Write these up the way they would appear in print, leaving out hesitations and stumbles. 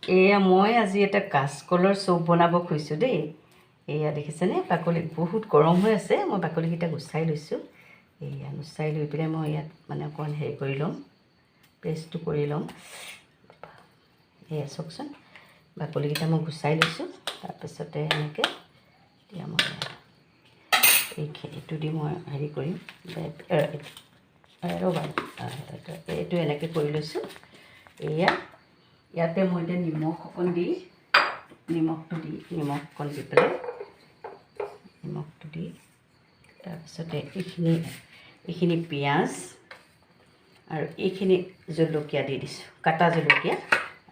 এয়া মই আজি এটা কাচকলৰ চুপ বনাব খুজিছোঁ দেই। এয়া দেখিছেনে, বাকলি বহুত গৰম হৈ আছে। মই বাকলিকেইটা গুচাই লৈছোঁ। এয়া গুচাই লৈ পেলাই মই ইয়াত মানে অকণমান হেৰি কৰি ল'ম, পেষ্টটো কৰি ল'ম। এয়া চাওকচোন, বাকলিকেইটা মই গুচাই লৈছোঁ। তাৰপিছতে এনেকৈ এতিয়া মই এইটো দি মই হেৰি কৰিম, ৰ'বা, এইটো এনেকৈ কৰি লৈছোঁ। ইয়াতে মই এতিয়া নিমখ অকণ দি নিমখ অকণ দি পেলাই নিমখটো দি তাৰপিছতে এইখিনি পিঁয়াজ আৰু এইখিনি জলকীয়া দি দিছোঁ, কাটা জলকীয়া।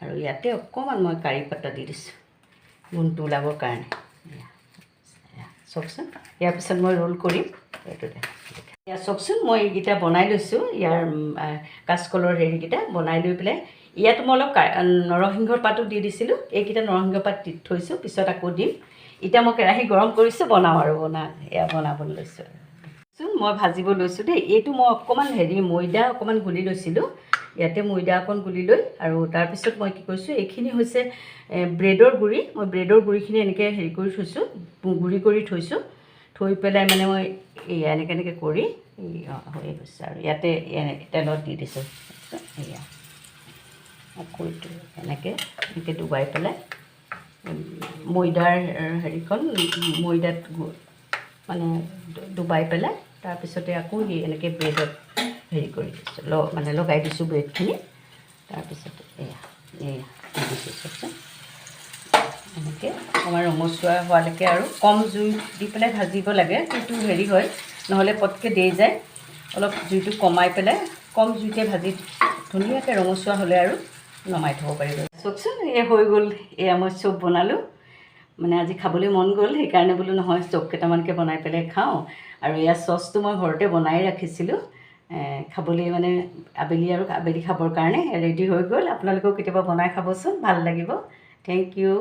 আৰু ইয়াতে অকণমান মই কাৰি পাতা দি দিছোঁ গোন্ধটো ওলাবৰ কাৰণে। চাওকচোন, ইয়াৰ পিছত মই ৰোল কৰিম। এইটো এয়া চাওকচোন, মই এইকেইটা বনাই লৈছোঁ। ইয়াৰ কাচকলৰ হেৰিকেইটা বনাই লৈ পেলাই ইয়াত মই অলপ নৰসিংহৰ পাতো দি দিছিলোঁ। এইকেইটা নৰসিংহ পাত দি থৈছোঁ, পিছত আকৌ দিম। এতিয়া মই কেৰাহী গৰম কৰিছোঁ, বনাবলৈ লৈছোঁ। মই ভাজিব লৈছোঁ দেই। এইটো মই অকণমান ময়দা অকণমান গুলি লৈছিলোঁ। ইয়াতে ময়দা অকণ গুলি লৈ, আৰু তাৰপিছত মই কি কৰিছোঁ, এইখিনি হৈছে ব্ৰেডৰ গুড়ি। মই ব্ৰেডৰ গুড়িখিনি এনেকৈ হেৰি কৰি থৈছোঁ, গুড়ি কৰি থৈছোঁ। থৈ পেলাই মানে মই এনেকৈ কৰি হৈ গৈছে। আৰু ইয়াতে তেলত দি দিছোঁ। এয়া আকৌ এনেকৈ ডুবাই পেলাই ময়দাৰ ময়দাত মানে ডুবাই পেলাই তাৰপিছতে আকৌ এনেকৈ ব্ৰেডত হেৰি কৰি দিছোঁ, লগাই দিছোঁ ব্ৰেডখিনি। তাৰপিছতে এয়া দি দিছোঁ চাওকচোন। এনেকৈ অকণমান ৰঙচুৱা হোৱালৈকে আৰু কম জুই দি পেলাই ভাজিব লাগে, কিন্তু হেৰি হয় নহ'লে পটকৈ দেই যায়। অলপ জুইটো কমাই পেলাই কম জুইতে ভাজি ধুনীয়াকৈ ৰঙচুৱা হ'লে আৰু নমাই থ'ব পাৰিব। চাওকচোন, হৈ গ'ল। এয়া মই চুপ বনালোঁ। মানে আজি খাবলৈ মন গ'ল, সেইকাৰণে বোলো নহয় চুপ কেইটামানকৈ বনাই পেলাই খাওঁ। আৰু এয়া চচটো মই ঘৰতে বনাই ৰাখিছিলোঁ, খাবলৈ মানে আবেলি খাবৰ কাৰণে ৰেডি হৈ গ'ল। আপোনালোকেও কেতিয়াবা বনাই খাবচোন, ভাল লাগিব। Thank U.